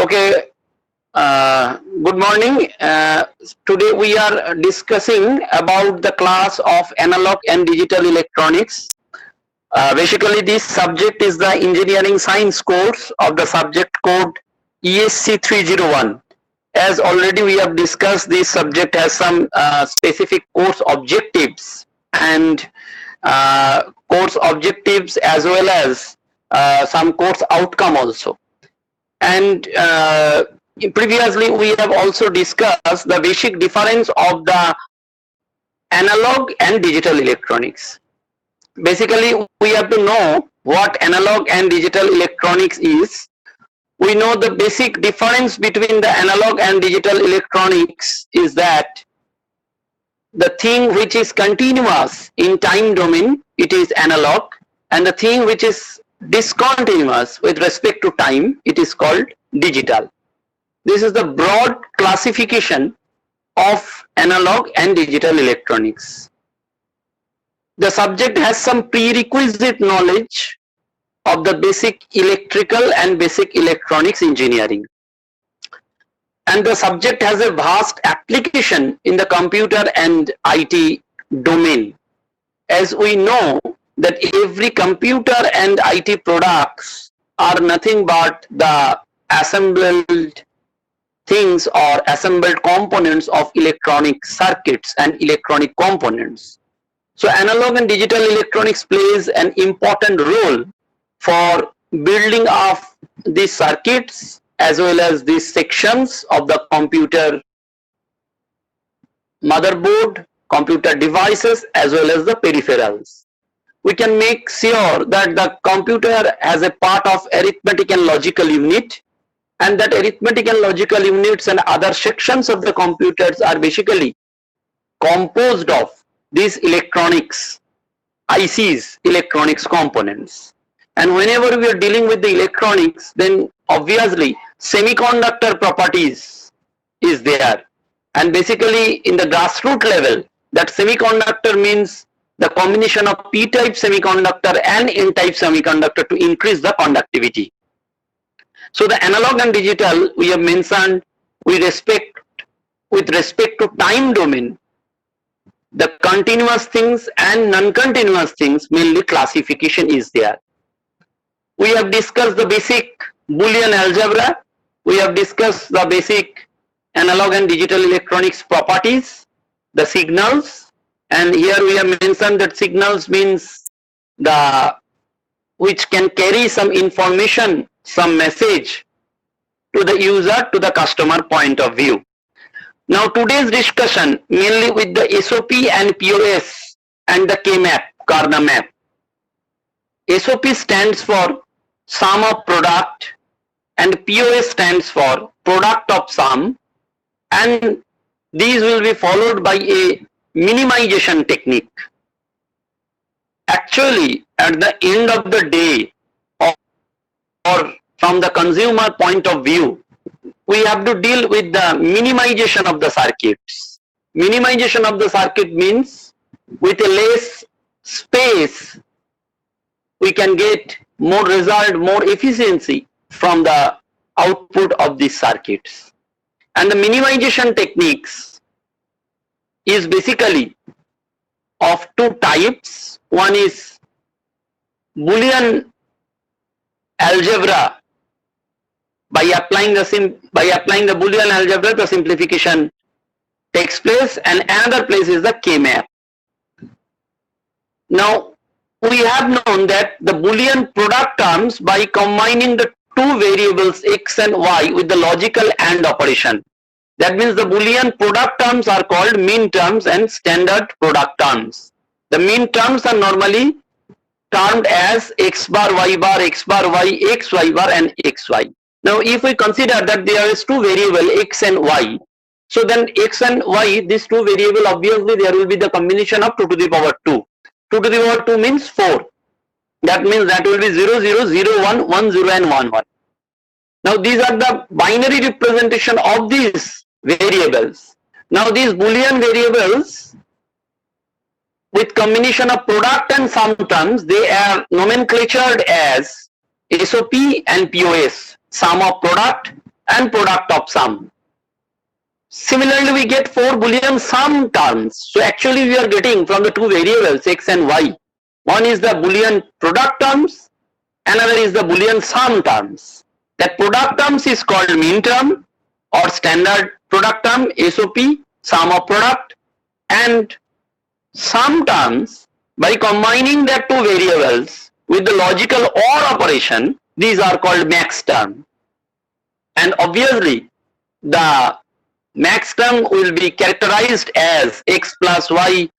Okay, good morning. Today we are discussing about the class of analog and digital electronics. Basically, this subject is the engineering science course of the subject code ESC 301. As already we have discussed, this subject has some specific course objectives and course objectives as well as some course outcome also. And previously we have also discussed the basic difference of the analog and digital electronics. Basically we have to know what analog and digital electronics is. We know the basic difference between the analog and digital electronics is that the thing which is continuous in time domain, it is analog, and the thing which is discontinuous with respect to time, it is called digital. This is the broad classification of analog and digital electronics. The subject has some prerequisite knowledge of the basic electrical and basic electronics engineering. And the subject has a vast application in the computer and IT domain. As we know that every computer and IT products are nothing but the assembled things or assembled components of electronic circuits and electronic components. So analog and digital electronics plays an important role for building of these circuits as well as these sections of the computer motherboard, computer devices as well as the peripherals. We can make sure that the computer has a part of arithmetic and logical unit, and that arithmetic and logical units and other sections of the computers are basically composed of these electronics, ICs, electronics components. And whenever we are dealing with the electronics, then obviously semiconductor properties is there. And basically in the grassroots level, that semiconductor means the combination of p-type semiconductor and n-type semiconductor to increase the conductivity. So the analog and digital we have mentioned with respect to time domain, the continuous things and non-continuous things mainly classification is there. We have discussed the basic Boolean algebra, we have discussed the basic analog and digital electronics properties, the signals, and here we have mentioned that signals means the which can carry some information, some message to the user, to the customer point of view. Now today's discussion mainly with the SOP and POS and the K-map, Karna map. SOP stands for sum of product and POS stands for product of sum, and these will be followed by a minimization technique. Actually at the end of the day, or from the consumer point of view, we have to deal with the minimization of the circuits. Minimization of the circuit means with a less space we can get more result, more efficiency from the output of these circuits. And the minimization techniques is basically of two types. One is Boolean algebra. By applying the Boolean algebra, the simplification takes place, and another place is the K-map. Now we have known that the Boolean product terms by combining the two variables x and y with the logical AND operation. That means the Boolean product terms are called min terms and standard product terms. The min terms are normally termed as x bar, y, x y bar and xy. Now if we consider that there is two variable x and y, so then x and y, these two variable, obviously there will be the combination of 2 to the power 2. 2 to the power 2 means 4. That means that will be 0, 0, 0, 1, 1, 0 and 1, 1. Now these are the binary representation of these variables. Now these Boolean variables with combination of product and sum terms, they are nomenclatured as SOP and POS, sum of product and product of sum. Similarly, we get 4 Boolean sum terms. So actually we are getting from the two variables x and y. One is the Boolean product terms, another is the Boolean sum terms. That product terms is called min term or standard product term, SOP, sum of product, and sum terms, by combining that two variables with the logical OR operation, these are called max term. And obviously the max term will be characterized as x plus y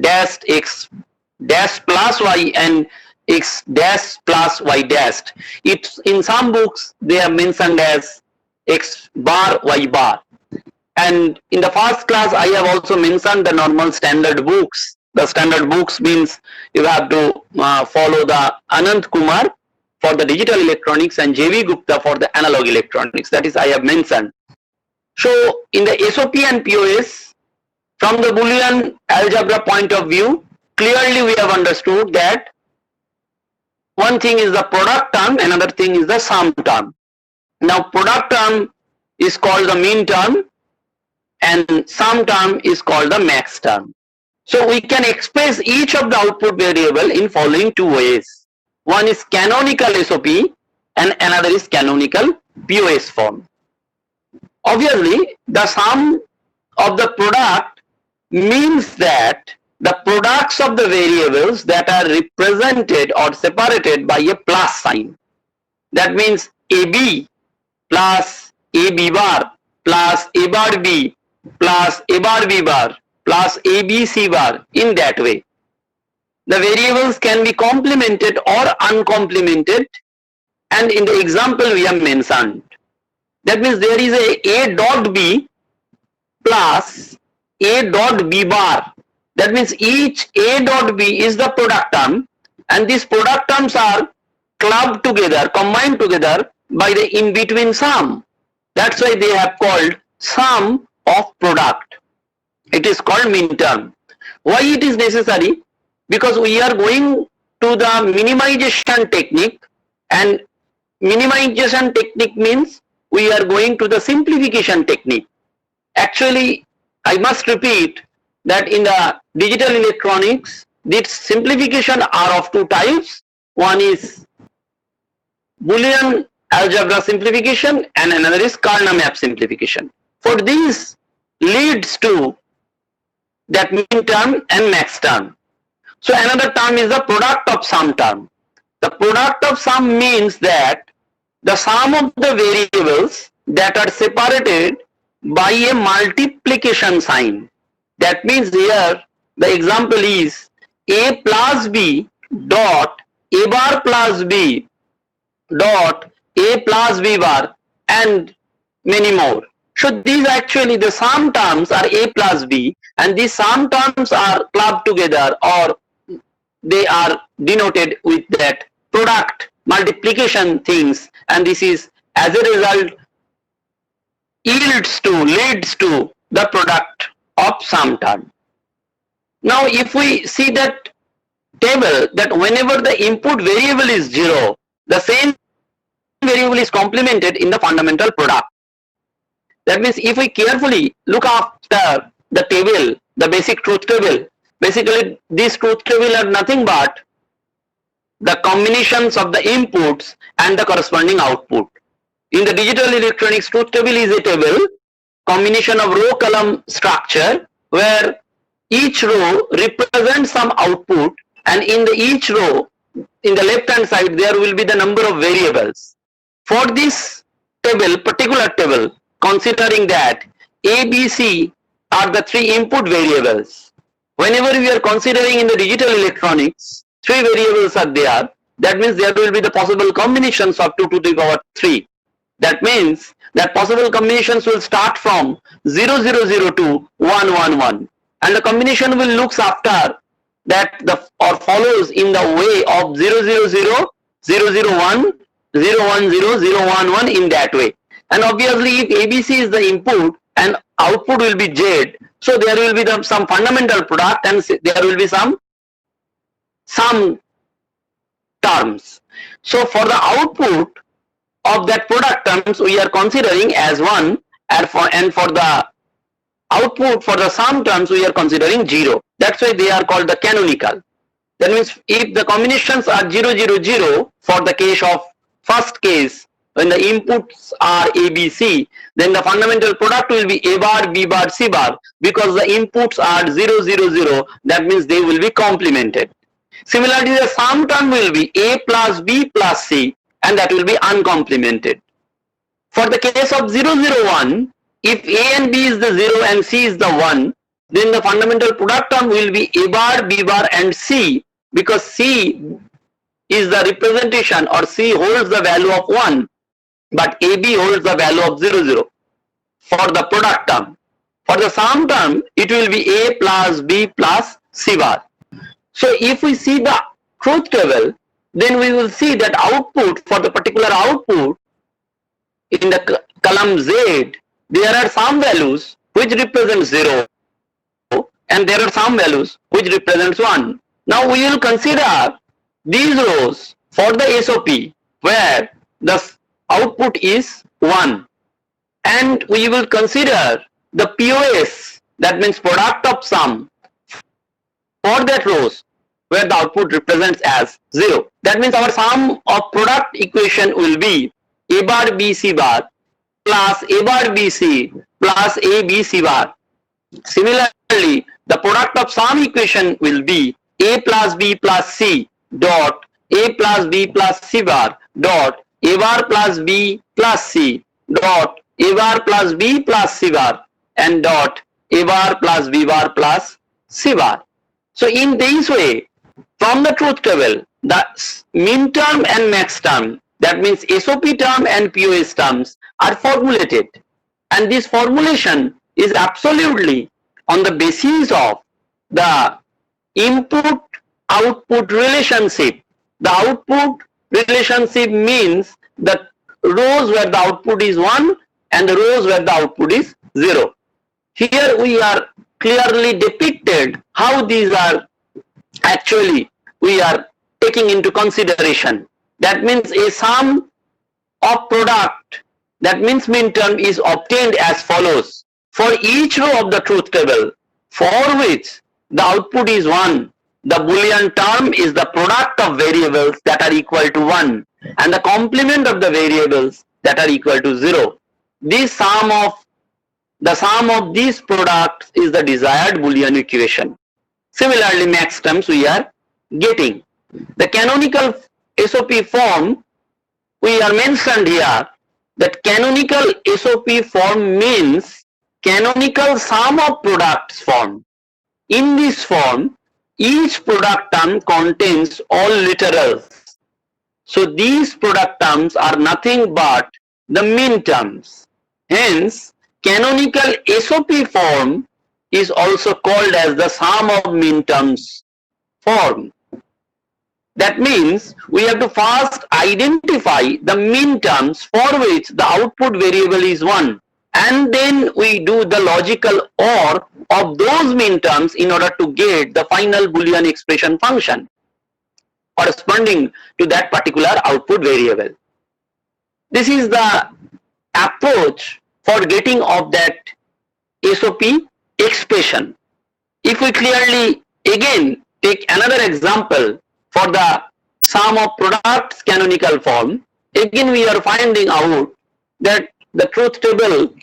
dashed, x dash plus y, and x dash plus y dashed. It's in some books they are mentioned as x bar y bar. And in the first class I have also mentioned the normal standard books. The standard books means you have to follow the Anand Kumar for the digital electronics and JV Gupta for the analog electronics. That is I have mentioned. So in the SOP and POS, from the Boolean algebra point of view, clearly we have understood that one thing is the product term, another thing is the sum term. Now product term is called the min term and sum term is called the max term. So we can express each of the output variable in following two ways. One is canonical SOP and another is canonical POS form. Obviously, the sum of the product means that the products of the variables that are represented or separated by a plus sign. That means AB plus AB bar plus A bar B plus A bar B bar plus ABC bar, in that way. The variables can be complemented or uncomplemented, and in the example we have mentioned. That means there is a dot B plus A dot B bar. That means each A dot B is the product term, and these product terms are clubbed together, combined together by the in-between sum. That's why they have called sum of product. It is called min term. Why it is necessary? Because we are going to the minimization technique, and minimization technique means we are going to the simplification technique. Actually, I must repeat that in the digital electronics, this simplification are of two types. One is Boolean algebra simplification and another is kernel map simplification. For these leads to that min term and max term. So another term is the product of sum term. The product of sum means that the sum of the variables that are separated by a multiplication sign. That means here the example is A plus B dot A bar plus B dot A plus B bar and many more. So these actually the sum terms are A plus B, and these sum terms are clubbed together or they are denoted with that product multiplication things, and this is as a result leads to the product of sum term. Now if we see that table, that whenever the input variable is 0, the same variable is complemented in the fundamental product. That means if we carefully look after the table, the basic truth table, basically this truth table are nothing but the combinations of the inputs and the corresponding output. In the digital electronics, truth table is a table combination of row column structure where each row represents some output, and in each row in the left hand side there will be the number of variables. For this table, particular table, considering that A, B, C are the three input variables. Whenever we are considering in the digital electronics, three variables are there. That means there will be the possible combinations of 2 to the power 3. That means that possible combinations will start from 0, 0, 0 to 1, 1, 1. And the combination will looks after that or follows in the way of 0, 0, 0, 0, 0, 1, 0, 1, 0, 0, 1, 1 in that way. And obviously if ABC is the input and output will be Z, so there will be some fundamental product and there will be some terms. So for the output, of that product terms we are considering as 1, and for the output for the sum terms we are considering 0. That's why they are called the canonical. That means if the combinations are 0, 0, 0 for the case of first case, when the inputs are A, B, C, then the fundamental product will be A bar, B bar, C bar, because the inputs are 0, 0, 0, that means they will be complemented. Similarly, the sum term will be A plus B plus C, and that will be uncomplemented. For the case of 0, 0, 1, if A and B is the 0 and C is the 1, then the fundamental product term will be A bar, B bar and C, because C is the representation, or C holds the value of 1, but AB holds the value of 0, 0 for the product term. For the sum term, it will be A plus B plus C bar. So if we see the truth table, then we will see that output, for the particular output in the column Z, there are some values which represent 0 and there are some values which represents 1. Now we will consider these rows for the SOP where the output is 1, and we will consider the POS, that means product of sum, for that rows where the output represents as 0. That means our sum of product equation will be A bar B C bar plus A bar B C plus A B C bar. Similarly, the product of sum equation will be A plus B plus C dot A plus B plus C bar dot A bar plus B plus C dot A bar plus B plus C bar and dot A bar plus B bar plus C bar. So in this way, from the truth table, the min term and max term, that means SOP term and POS terms, are formulated, and this formulation is absolutely on the basis of the input output relationship. The output relationship means the rows where the output is 1 and the rows where the output is 0. Here we are clearly depicted how these are actually we are taking into consideration. That means a sum of product, that means min term, is obtained as follows. For each row of the truth table for which the output is 1, the Boolean term is the product of variables that are equal to 1 and the complement of the variables that are equal to 0. The sum of these products is the desired Boolean equation. Similarly, max terms we are getting. The canonical SOP form we are mentioned here, that canonical SOP form means canonical sum of products form. In this form, each product term contains all literals. So these product terms are nothing but the min terms. Hence, canonical SOP form is also called as the sum of min terms form. That means we have to first identify the min terms for which the output variable is 1, and then we do the logical OR of those min terms in order to get the final Boolean expression function corresponding to that particular output variable. This is the approach for getting of that SOP expression. If we clearly again take another example for the sum of products canonical form, again we are finding out that the truth table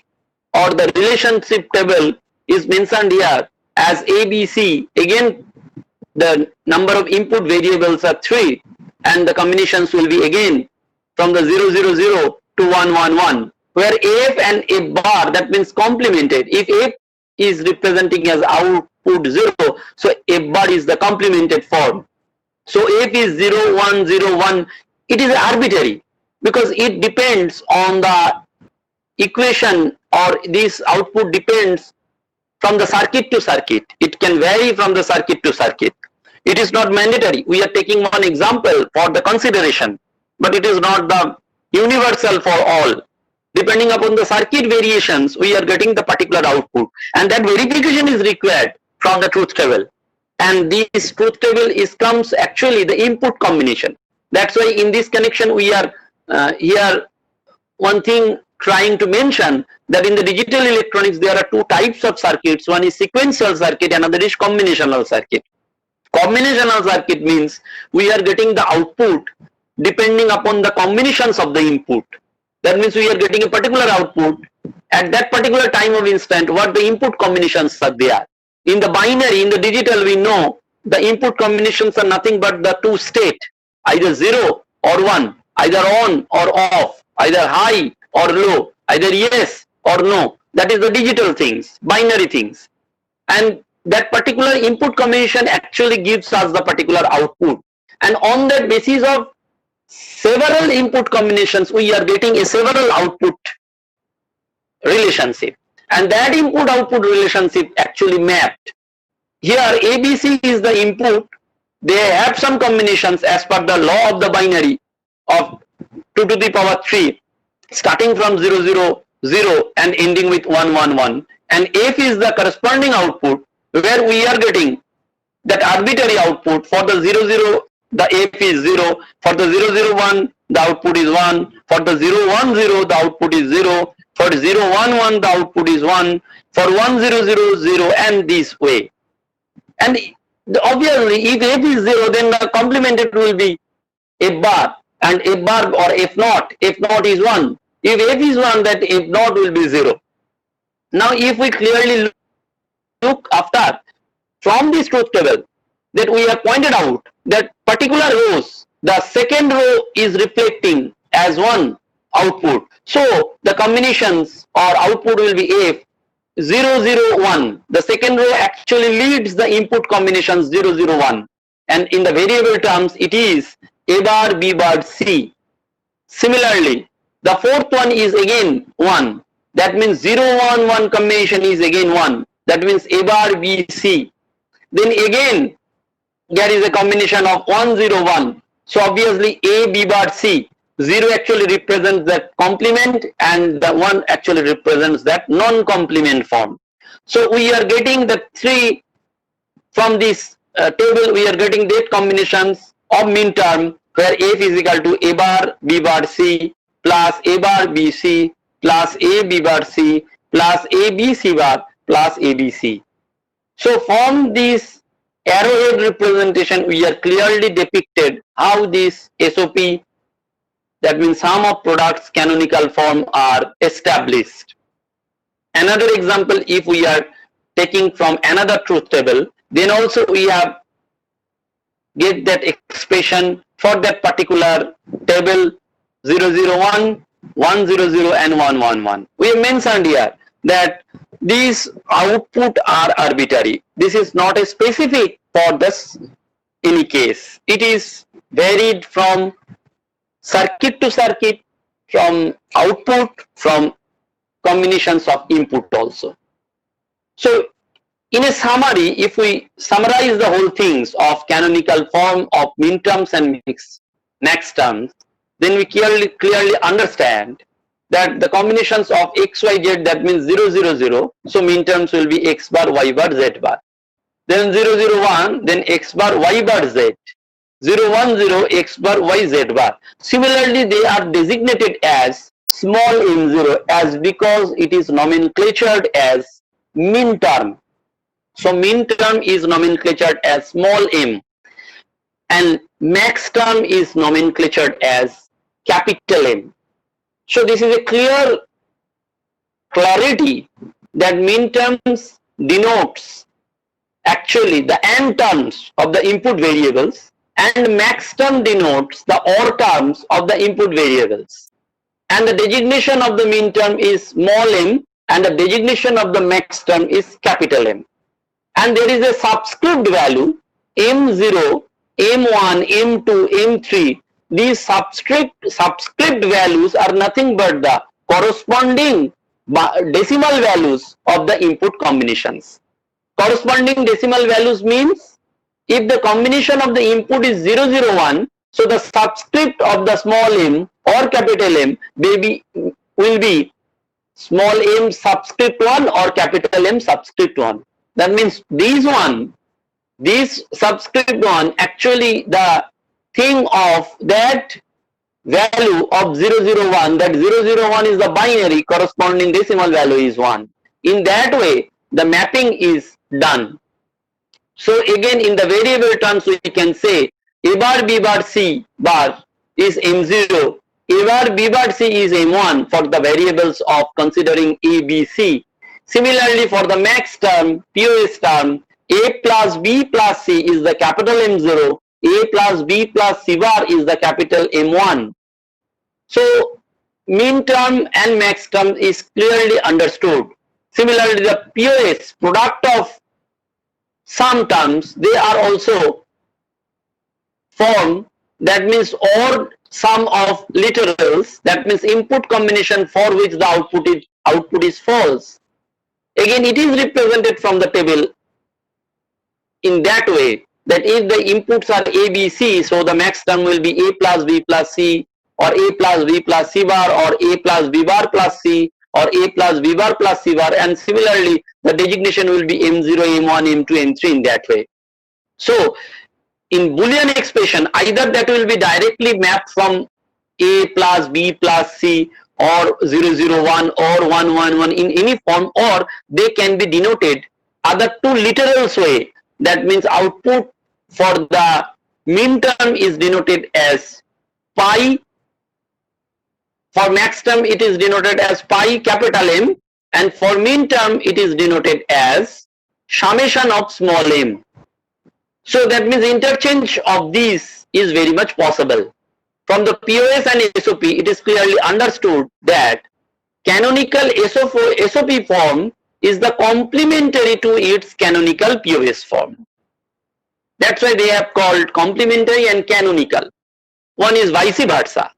or the relationship table is mentioned here as ABC. Again, the number of input variables are 3 and the combinations will be again from the 0, 0, 0 to 1, 1, 1, where F and F bar, that means complemented. If F is representing as output 0, so F bar is the complemented form. So F is 0, 1, 0, 1. It is arbitrary because it depends on the equation, or this output depends from the circuit to circuit. It can vary from the circuit to circuit. It is not mandatory. We are taking one example for the consideration, but it is not the universal for all. Depending upon the circuit variations, we are getting the particular output, and that verification is required from the truth table. And this truth table comes actually the input combination. That's why in this connection we are here one thing trying to mention that in the digital electronics there are two types of circuits. One is sequential circuit, another is combinational circuit. Combinational circuit means we are getting the output depending upon the combinations of the input. That means we are getting a particular output at that particular time of instant what the input combinations are there. In the binary, in the digital, we know the input combinations are nothing but the two state, either 0 or 1, either on or off, either high or low, either yes or no. That is the digital things, binary things. And that particular input combination actually gives us the particular output. And on that basis of several input combinations, we are getting a several output relationship. And that input output relationship actually mapped. Here ABC is the input. They have some combinations as per the law of the binary of 2 to the power 3 starting from 0 0 0 and ending with 1 1 1. And F is the corresponding output where we are getting that arbitrary output. For the 0 0 the F is 0, for the 0 0 1 the output is 1, for the 0 1 0 the output is 0, for 0 1 1 the output is 1, for 1 0 0 0, and this way. And obviously if F is 0 then the complemented will be F bar, and F bar or F naught is 1. If F is 1, that F naught will be 0. Now if we clearly look after from this truth table that we have pointed out that particular rows, the second row is reflecting as one output. So the combinations or output will be F 0 0 1. The second row actually leads the input combinations 0 0 1, and in the variable terms it is A bar B bar C. Similarly, the fourth one is again 1. That means 0 1 1 combination is again 1. That means A bar B C. Then again there is a combination of 1 0 1. So obviously A B bar C. 0 actually represents that complement and the 1 actually represents that non-complement form. So we are getting the 3 from this table. We are getting that combinations of min term where F is equal to A bar B bar C plus A bar B C plus A B bar C plus A B C bar plus A B C. So from this arrowhead representation we are clearly depicted how this SOP, that means sum of products, canonical form are established. Another example, if we are taking from another truth table, then also we have get that expression for that particular table 0 0 1, 1 0 0 and 1 1 1. We have mentioned here that these output are arbitrary. This is not a specific for this any case. It is varied from circuit to circuit, from output, from combinations of input also. So in a summary, if we summarize the whole things of canonical form of min terms and max terms, then we clearly understand that the combinations of x, y, z, that means 0 0 0, so min terms will be x bar, y bar, z bar. Then 0 0 1, then x bar, y bar, z. 0 1 0 x bar y z bar. Similarly, they are designated as small m0 as because it is nomenclatured as min term. So min term is nomenclatured as small m and max term is nomenclatured as capital M. So this is a clarity that min terms denotes actually the n terms of the input variables, and max term denotes the or terms of the input variables, and the designation of the min term is small m and the designation of the max term is capital M. And there is a subscript value m0, m1, m2, m3. These subscript values are nothing but the corresponding decimal values of the input combinations. Corresponding decimal values means if the combination of the input is 0 0 1, so the subscript of the small m or capital M will be small m subscript 1 or capital M subscript 1. That means this subscript 1 actually the thing of that value of 001, that 001 is the binary, corresponding decimal value is 1. In that way, the mapping is done. So again, in the variable terms, we can say A bar B bar C bar is M0, A bar B bar C is M1 for the variables of considering A, B, C. Similarly, for the max term, POS term, A plus B plus C is the capital M0, A plus B plus C bar is the capital M1. So min term and max term is clearly understood. Similarly, the POS, product of some terms, they are also formed, that means or sum of literals, that means input combination for which the output is false. Again, it is represented from the table in that way, that if the inputs are A, B, C, so the max term will be A plus B plus C, or A plus B plus C bar, or A plus B bar plus C, or A plus B bar plus C bar, and similarly the designation will be M0, M1, M2, M3 in that way. So in Boolean expression, either that will be directly mapped from A plus B plus C or 001 or 111 in any form, or they can be denoted other two literals way. That means output for the min term is denoted as pi, for max term it is denoted as pi capital M, and for min term it is denoted as summation of small m. So that means interchange of these is very much possible. From the POS and SOP, it is clearly understood that canonical SOP form is the complementary to its canonical POS form. That's why they have called complementary and canonical. One is vice versa.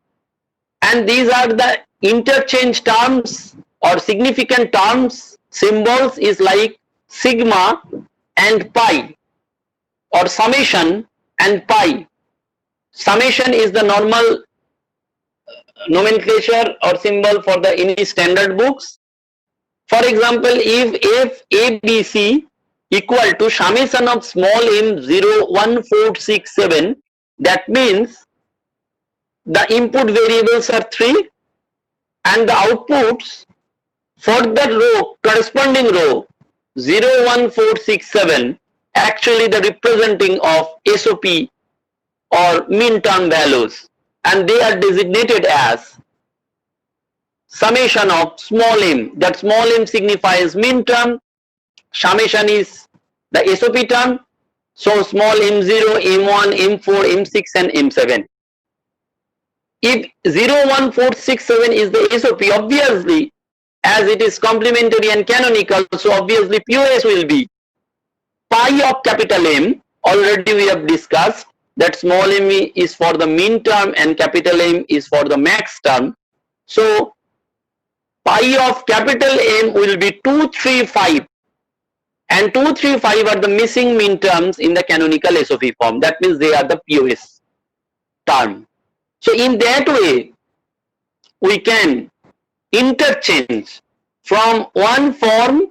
And these are the interchange terms or significant terms. Symbols is like sigma and pi, or summation and pi. Summation is the normal nomenclature or symbol for the any standard books. For example, if ABC equal to summation of small m 01467, that means the input variables are 3 and the outputs for the row, corresponding row 01467, actually the representing of SOP or min term values, and they are designated as summation of small m. That small m signifies min term, summation is the SOP term, so small m0, m1, m4, m6 and m7. If 01467 is the SOP, obviously as it is complementary and canonical, so obviously POS will be pi of capital M. Already we have discussed that small m is for the min term and capital M is for the max term. So pi of capital M will be 235, and 235 are the missing min terms in the canonical SOP form. That means they are the POS term. So in that way, we can interchange from one form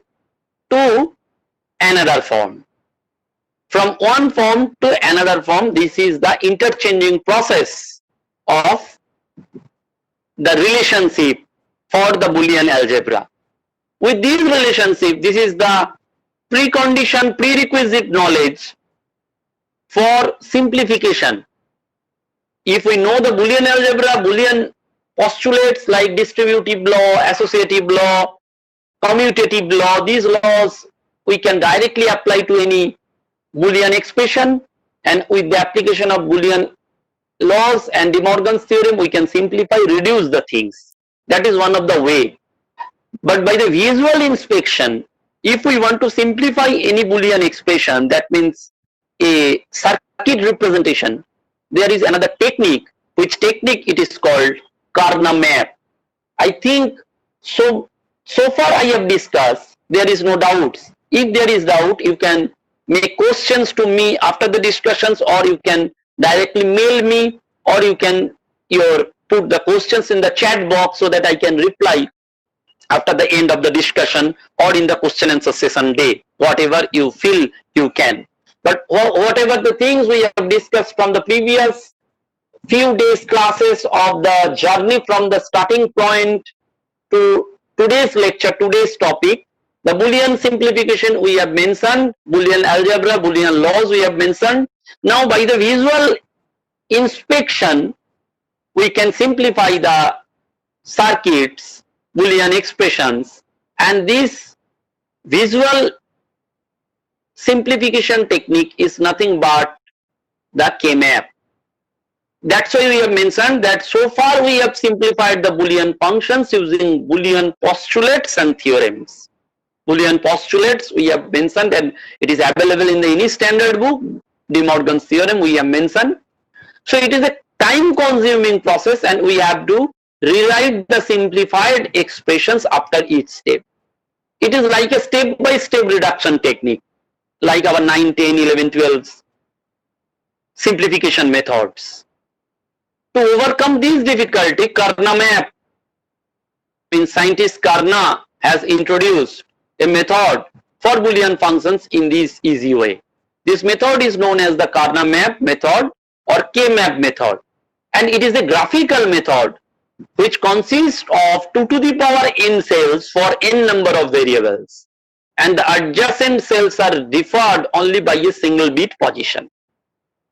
to another form. From one form to another form, this is the interchanging process of the relationship for the Boolean algebra. With this relationship, this is the precondition, prerequisite knowledge for simplification. If we know the Boolean algebra, Boolean postulates like distributive law, associative law, commutative law, these laws we can directly apply to any Boolean expression, and with the application of Boolean laws and De Morgan's theorem, we can simplify, reduce the things. That is one of the way. But by the visual inspection, if we want to simplify any Boolean expression, that means a circuit representation, there is another technique, which technique it is called Karnaugh map. I think so far I have discussed, there is no doubts. If there is doubt, you can make questions to me after the discussions, or you can directly mail me, or you can put the questions in the chat box so that I can reply after the end of the discussion or in the question and answer session day, whatever you feel you can. But whatever the things we have discussed from the previous few days classes of the journey from the starting point to today's lecture, today's topic. The Boolean simplification we have mentioned, Boolean algebra, Boolean laws we have mentioned. Now by the visual inspection, we can simplify the circuits, Boolean expressions, and this visual simplification technique is nothing but the K-map. That's why we have mentioned that so far we have simplified the Boolean functions using Boolean postulates and theorems. Boolean postulates we have mentioned, and it is available in any standard book. De Morgan's theorem we have mentioned. So it is a time consuming process, and we have to rewrite the simplified expressions after each step. It is like a step by step reduction technique, like our 9, 10, 11, 12 simplification methods. To overcome this difficulty, Karnamev, scientist Karna has introduced a method for Boolean functions in this easy way. This method is known as the Karnamev method or K-map method, and it is a graphical method which consists of 2 to the power n cells for n number of variables, and the adjacent cells are deferred only by a single bit position.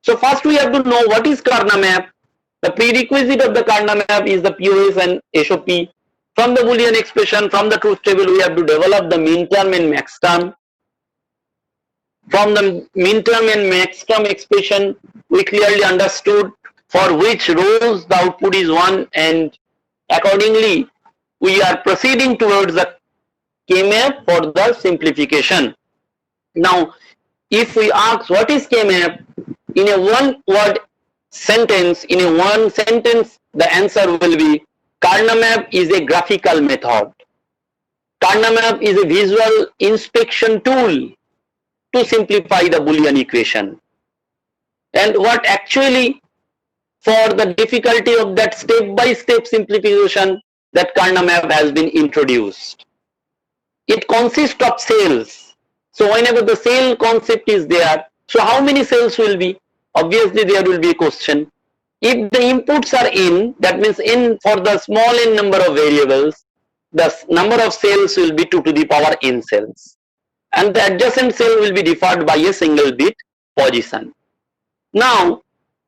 So first we have to know what is Karnamev. The prerequisite of the Karnamev is the POS and SOP. From the Boolean expression, from the truth table, we have to develop the min term and max term. From the min term and max term expression, we clearly understood for which rows the output is 1, and accordingly we are proceeding towards the K-map for the simplification. Now, if we ask what is K-map, in a one word sentence, the answer will be Karnamev is a graphical method. Karnamev is a visual inspection tool to simplify the Boolean equation. And what actually, for the difficulty of that step by step simplification, that Karnamev has been introduced. It consists of cells. So whenever the cell concept is there, so how many cells will be? Obviously there will be a question. If the inputs are in, that means in for the small n number of variables, the number of cells will be 2 to the power n cells, and the adjacent cell will be deferred by a single bit position. Now,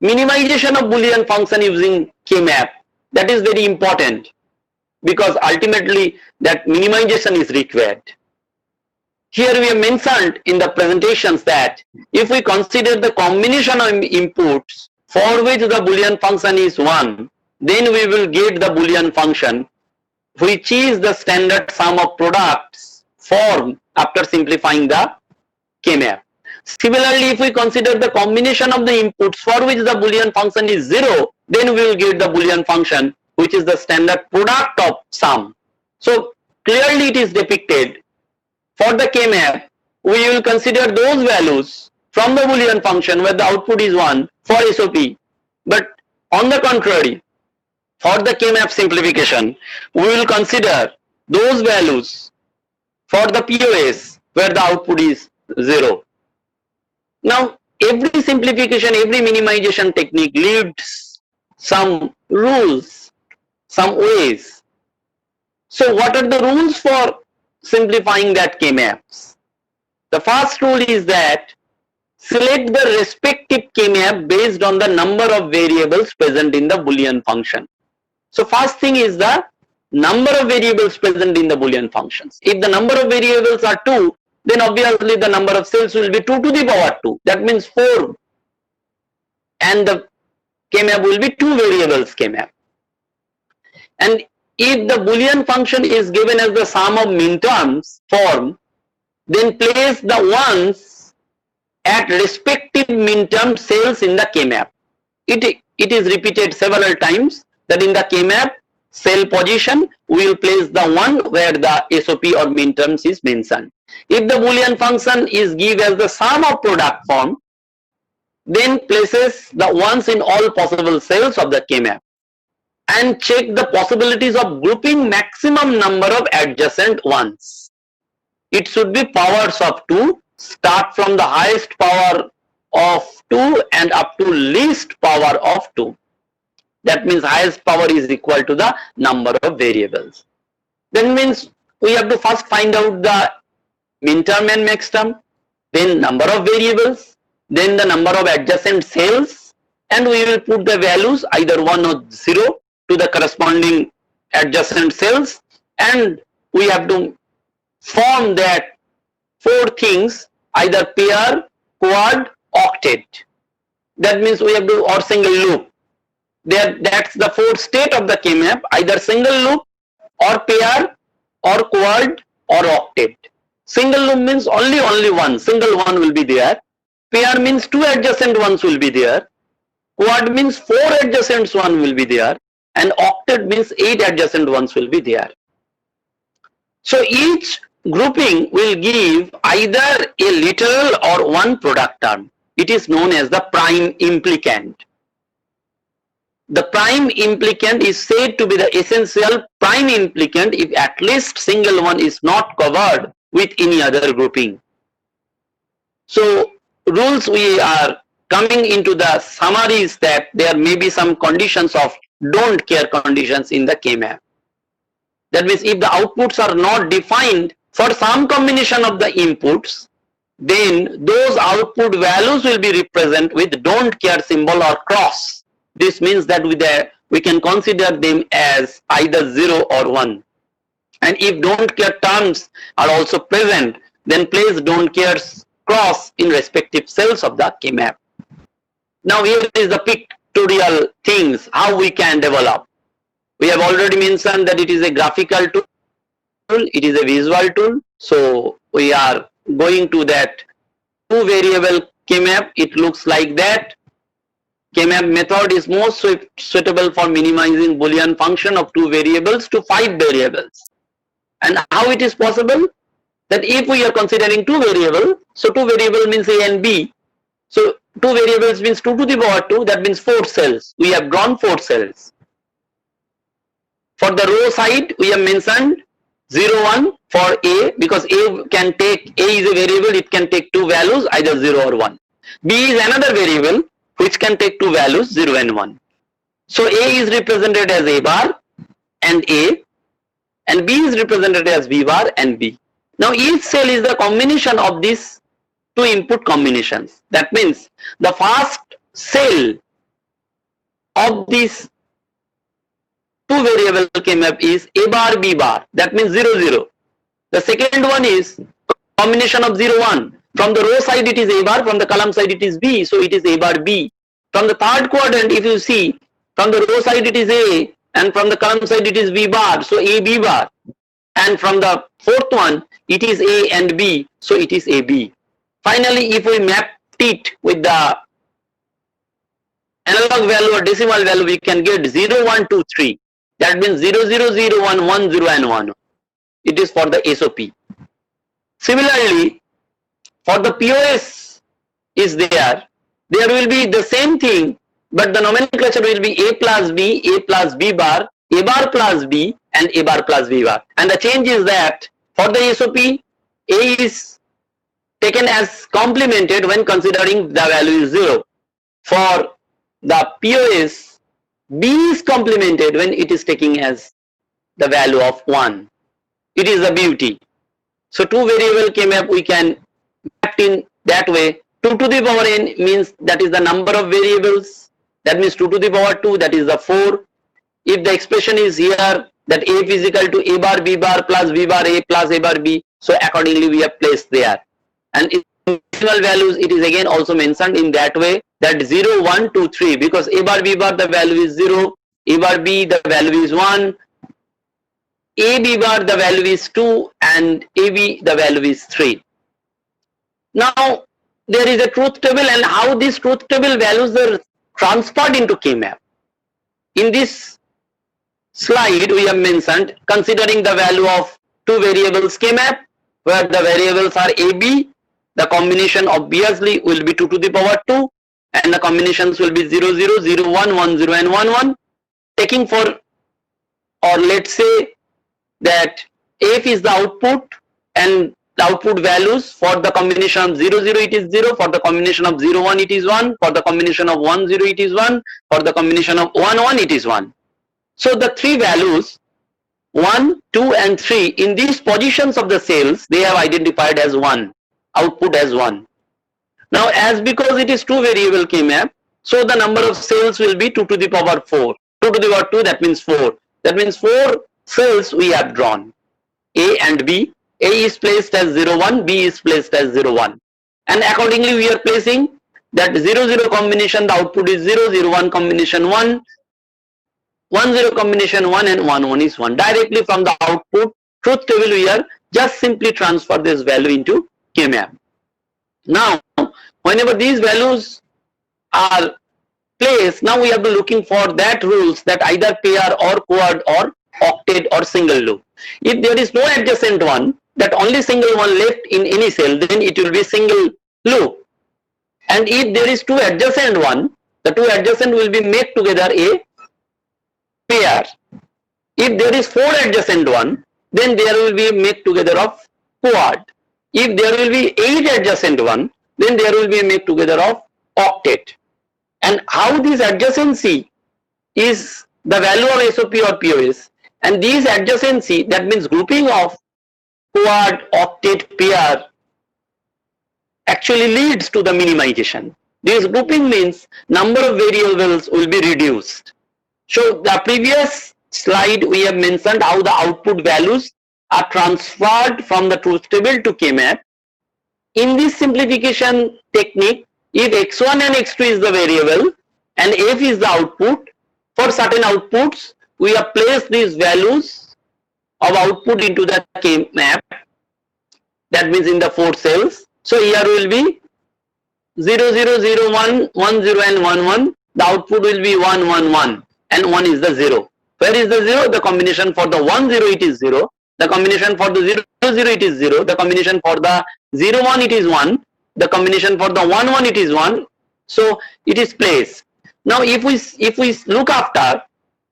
minimization of Boolean function using K-map, that is very important, because ultimately that minimization is required. Here we have mentioned in the presentations that if we consider the combination of inputs for which the Boolean function is 1, then we will get the Boolean function which is the standard sum of products form after simplifying the K-map. Similarly, if we consider the combination of the inputs for which the Boolean function is 0, then we will get the Boolean function which is the standard product of sum. So clearly it is depicted. For the K-map, we will consider those values from the Boolean function where the output is 1 for SOP. But on the contrary, for the K-map simplification, we will consider those values for the POS where the output is 0. Now, every simplification, every minimization technique leaves some rules, some ways. So what are the rules for simplifying that K-maps? The first rule is that select the respective K-map based on the number of variables present in the Boolean function. So first thing is the number of variables present in the Boolean functions. If the number of variables are 2, then obviously the number of cells will be 2 to the power 2. That means 4. And the K-map will be 2 variables K-map. And if the Boolean function is given as the sum of minterms form, then place the ones at respective minterm cells in the K-map. It is repeated several times that in the K-map cell position we will place the one where the SOP or minterms is mentioned. If the Boolean function is given as the sum of product form, then places the ones in all possible cells of the K-map, and check the possibilities of grouping maximum number of adjacent ones. It should be powers of 2, start from the highest power of 2 and up to least power of 2. That means highest power is equal to the number of variables. That means we have to first find out the min term and max term, then number of variables, then the number of adjacent cells, and we will put the values either 1 or 0 to the corresponding adjacent cells, and we have to form that four things, either pair, quad, octet. That means we have to, or single loop. That's the fourth state of the K-map, either single loop or pair or quad or octet. Single loop means only one, single one will be there. Pair means two adjacent ones will be there. Quad means four adjacent one will be there. And octet means 8 adjacent ones will be there. So each grouping will give either a literal or one product term. It is known as the prime implicant. The prime implicant is said to be the essential prime implicant if at least single one is not covered with any other grouping. So rules we are coming into the summaries that there may be some conditions of don't care conditions in the K-map. That means if the outputs are not defined for some combination of the inputs, then those output values will be represented with don't care symbol or cross. This means that we can consider them as either 0 or 1. And if don't care terms are also present, then place don't care cross in respective cells of the K-map. Now here is the pictorial things, how we can develop. We have already mentioned that it is a graphical tool, it is a visual tool. So we are going to that two variable K-map. It looks like that. K-map method is most suitable for minimizing Boolean function of two variables to 5 variables. And how it is possible? That if we are considering two variables, so two variables means A and B. So two variables means 2 to the power 2, that means 4 cells. We have drawn 4 cells. For the row side, we have mentioned 0, 1 for A, because A is a variable, it can take two values, either 0 or 1. B is another variable which can take two values, 0 and 1. So A is represented as A bar and A, and B is represented as B bar and B. Now each cell is the combination of these two input combinations. That means the first cell of this two variable K-map is A bar B bar, that means 0 0. The second one is combination of 0 1. From the row side it is A bar, from the column side it is B, so it is A bar B. From the third quadrant, if you see, from the row side it is A, and from the column side it is B bar, so A B bar. And from the fourth one, it is A and B, so it is AB. Finally, if we map it with the analog value or decimal value, we can get 0 1 2 3. That means 0 0 0 1 1 0 and 1. It is for the SOP. Similarly, for the POS is there will be the same thing, but the nomenclature will be A plus B bar, A bar plus B, and A bar plus B bar. And the change is that for the SOP, A is taken as complemented when considering the value is 0. For the POS, B is complemented when it is taking as the value of 1. It is a beauty. So two variable K-map we can map in that way. 2 to the power n means that is the number of variables. That means 2 to the power 2, that is the 4. If the expression is here that A is equal to A bar B bar plus B bar A plus A bar B, so accordingly we have placed there. And in decimal values it is again also mentioned in that way, that 0 1 2 3, because A bar B bar the value is 0, A bar B the value is 1, A B bar the value is 2, and A B the value is 3. Now there is a truth table, and how these truth table values are transferred into K-map. In this slide we have mentioned considering the value of two variables K-map, where the variables are AB, the combination obviously will be 2 to the power 2, and the combinations will be 0 0 0 1 1 0 and 1 1. Taking for, or let's say that F is the output and the output values. For the combination of 0 0 it is 0, for the combination of 0 1 it is 1, for the combination of 1 0 it is 1, for the combination of 1 1 it is 1. So the three values 1, 2 and 3 in these positions of the cells, they have identified as 1, output as 1. Now as because it is two variable K-map, so the number of cells will be 2 to the power 4. 2 to the power 2, that means 4. That means 4 cells we have drawn, A and B. A is placed as 0 1, B is placed as 0 1. And accordingly we are placing that 0 0 combination, the output is 0, 0 1 combination 1, 1 0 combination 1 and 1 1 is 1. Directly from the output truth table we are just simply transfer this value into K-map. Now whenever these values are placed, now we have to looking for that rules that either pair or quad or octet or single loop. If there is no adjacent one, that only single one left in any cell, then it will be single loop. And if there is two adjacent one, the two adjacent will be made together a pair. If there is four adjacent one, then there will be made together of quad. If there will be 8 adjacent one, then there will be a make together of octet. And how this adjacency is the value of SOP or POS, and these adjacency, that means grouping of quad, octet, pair, actually leads to the minimization. This grouping means number of variables will be reduced. So the previous slide we have mentioned how the output values are transferred from the truth table to K-map. In this simplification technique, if x1 and x2 is the variable and f is the output, for certain outputs we have placed these values of output into the K-map, that means in the 4 cells. So here will be 0 0 0 1 1 0 and 1 1, the output will be 1 1 1 and 1 is the 0. Where is the 0? The combination for the 1 0 it is 0, the combination for the 0 0 it is 0, the combination for the 0 1 it is 1, the combination for the 1 1 it is 1. So it is placed. Now if we look after,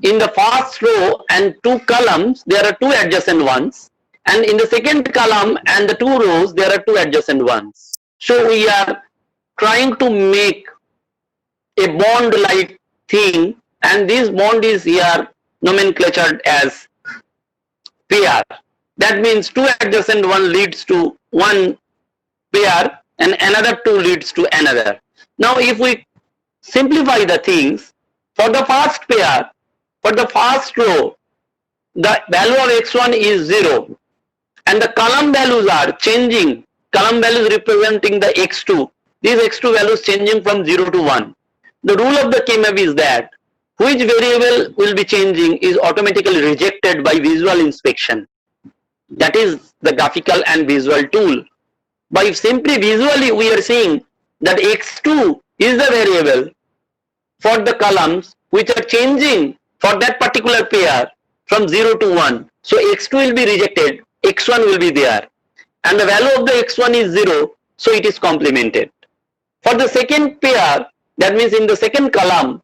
in the first row and 2 columns there are 2 adjacent ones, and in the second column and the 2 rows there are 2 adjacent ones. So we are trying to make a bond like thing, and this bond is here nomenclatured as pair. That means 2 adjacent one leads to one pair and another 2 leads to another. Now if we simplify the things, for the first pair, for the first row, the value of x1 is 0 and the column values are changing, column values representing the x2, these x2 values changing from 0 to 1. The rule of the K-map is that which variable will be changing is automatically rejected by visual inspection. That is the graphical and visual tool. By simply visually we are seeing that x2 is the variable for the columns which are changing for that particular pair from 0 to 1. So x2 will be rejected, x1 will be there, and the value of the x1 is 0, so it is complemented. For the second pair, that means in the second column,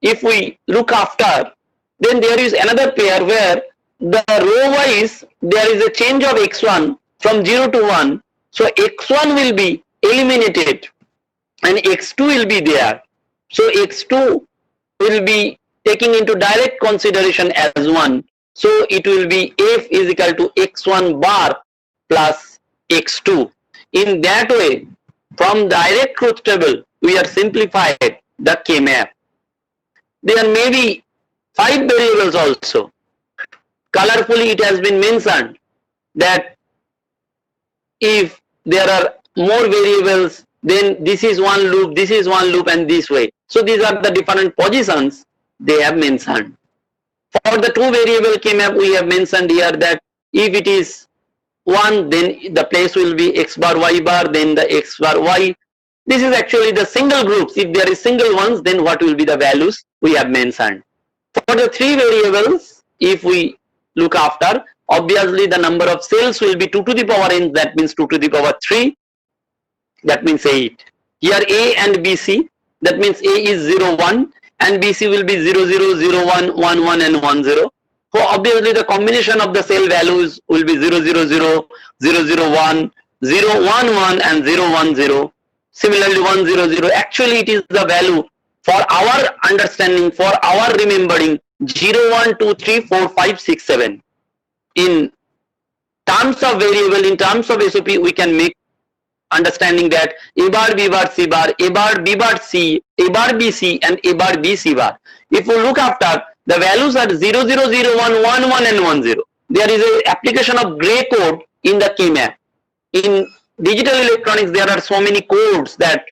if we look after, then there is another pair where the row wise there is a change of x1 from 0 to 1, so x1 will be eliminated and x2 will be there. So x2 will be taking into direct consideration as 1, so it will be f is equal to x1 bar plus x2. In that way, from direct truth table we are simplified the K-map. There may be 5 variables also. Colorfully it has been mentioned that if there are more variables, then this is one loop, this is one loop, and this way. So these are the different positions they have mentioned. For the 2 variable K-map we have mentioned here that if it is 1, then the place will be x bar y bar, then the x bar y. This is actually the single groups. If there is single ones, then what will be the values we have mentioned. For the 3 variables, if we look after, obviously the number of cells will be 2 to the power n, that means 2 to the power 3, that means 8. Here A and BC, that means A is 0 1 and BC will be 0 0 0 1 1 1 and 1 0. So obviously the combination of the cell values will be 0 0 0 0 0 1 0 1 1 and 0 1 0. Similarly 1 0 0. Actually it is the value for our understanding, for our remembering 0 1 2 3 4 5 6 7. In terms of variable, in terms of SOP, we can make understanding that A bar B bar C bar, A bar B bar C, A bar B C and A bar B C bar. If we look after, the values are 0 0 0 1 1 1 and 1 0. There is a application of gray code in the key map. In digital electronics there are so many codes, that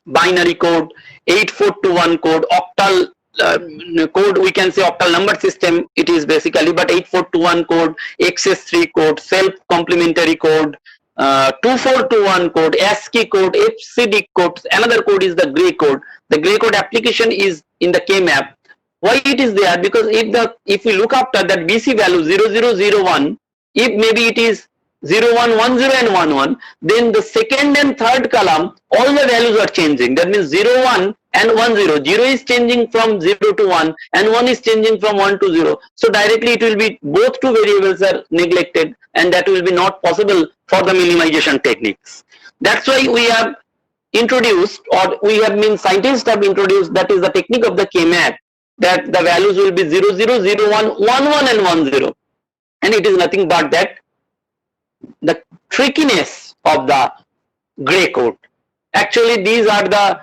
binary code, 8421 code, octal code, we can say octal number system it is basically, but 8421 code, XS3 code, self complementary code, 2421 code, ASCII code, FCD code. Another code is the gray code. The gray code application is in the KMap. Why it is there? Because if we look after that BC value 0001, if maybe it is 0 1 1 0 and 1 1, then the second and third column all the values are changing. That means 0 1 and 1 0. 0 is changing from 0 to 1 and 1 is changing from 1 to 0. So directly it will be both two variables are neglected, and that will be not possible for the minimization techniques. That's why we have introduced, or we have been scientists have introduced, that is the technique of the KMap, that the values will be 0 0 0 1 1 1 and 1 0, and it is nothing but that the trickiness of the gray code. Actually these are the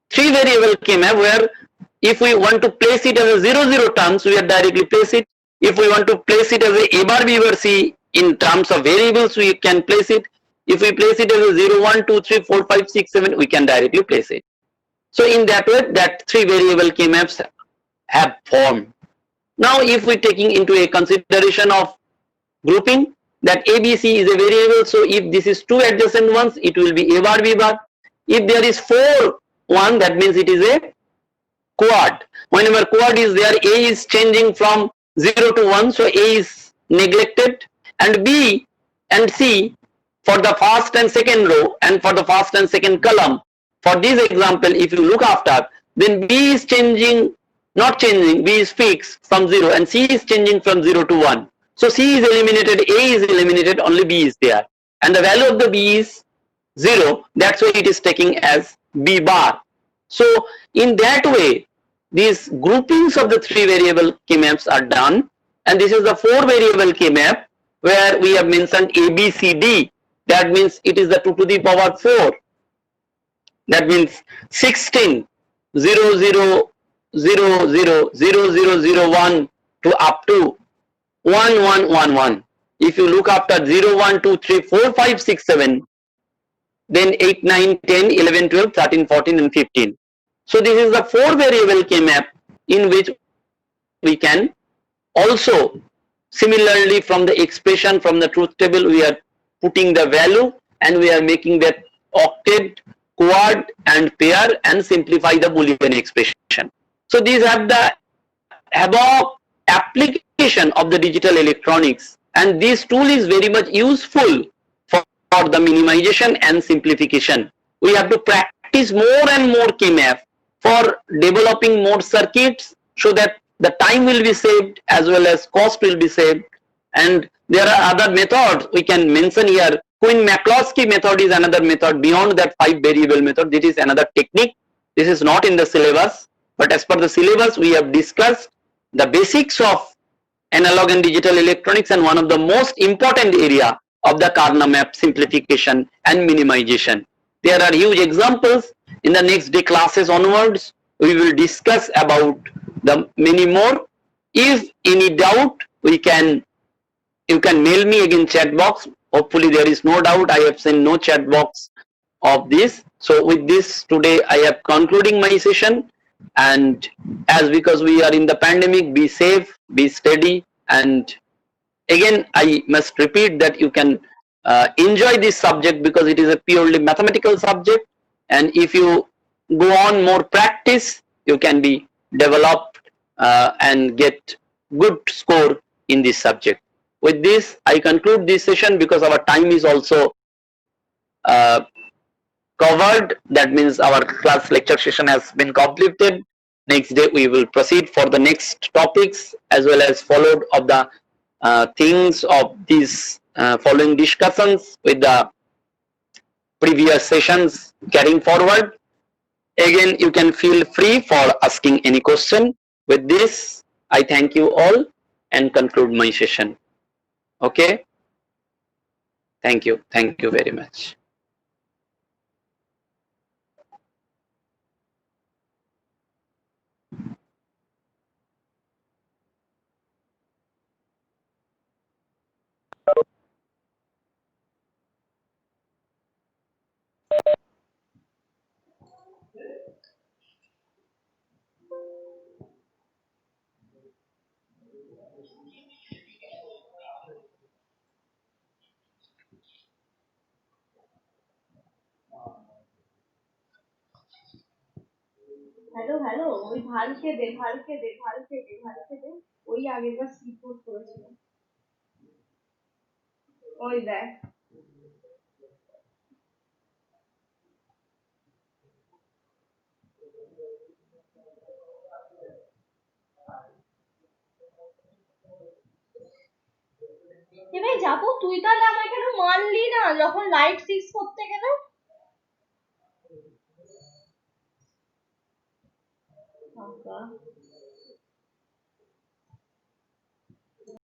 three variable KMap, where if we want to place it as a 0 0 terms, we are directly place it. If we want to place it as a bar B bar C in terms of variables, we can place it. If we place it as a 0 1 2 3 4 5 6 7, we can directly place it. So in that way, that three variable KMaps have formed. Now if we taking into a consideration of grouping, that ABC is a variable, so if this is two adjacent ones, it will be A bar B bar. If there is 4 1, that means it is a quad. Whenever quad is there, A is changing from 0 to 1, so A is neglected, and B and C for the first and second row and for the first and second column. For this example, if you look after, then B is changing, not changing, B is fixed from 0, and C is changing from 0 to 1. So C is eliminated, A is eliminated, only B is there, and the value of the B is 0. That's why it is taking as B bar. So in that way, these groupings of the three variable KMaps are done, and this is the 4 variable KMap where we have mentioned ABCD. That means it is the 2 to the power 4. That means 16 0 0 0 0 0 0 0 1 to up to 1 1 1 1. If you look after 0 1 2 3 4 5 6 7, then 8 9 10 11 12 13 14 and 15. So this is the 4 variable KMap, in which we can also similarly from the expression from the truth table, we are putting the value and we are making that octet, quad and pair, and simplify the Boolean expression. So these are the above application of the digital electronics, and this tool is very much useful for the minimization and simplification. We have to practice more and more KMap for developing more circuits, so that the time will be saved as well as cost will be saved. And there are other methods we can mention here. Quinn-McCloskey method is another method beyond that 5 variable method. This is another technique. This is not in the syllabus, but as per the syllabus we have discussed the basics of analog and digital electronics, and one of the most important area of the Karnaugh map simplification and minimization. There are huge examples. In the next day classes onwards, we will discuss about the many more. If any doubt, you can mail me again chat box. Hopefully there is no doubt. I have seen no chat box of this. So with this, today I am concluding my session. And as because we are in the pandemic, be safe, be steady, and again I must repeat that you can enjoy this subject because it is a purely mathematical subject, and if you go on more practice, you can be developed and get good score in this subject. With this, I conclude this session because our time is also covered. That means our class lecture session has been completed. Next day we will proceed for the next topics, as well as followed of the things of these following discussions with the previous sessions carrying forward. Again, you can feel free for asking any question. With this, I thank you all and conclude my session. Okay? Thank you. Thank you very much. Hello hello, ওই ভালকে দে, ভালকে দে, ভালকে দে, ভালকে দে। ওই আগেরবার seaport করেছিল। ওই দেখ। এবার যাবো, তুই তাহলে আমায় কেন মানলি না যখন লাইট ফিক্স করতে গেলে? বাবা।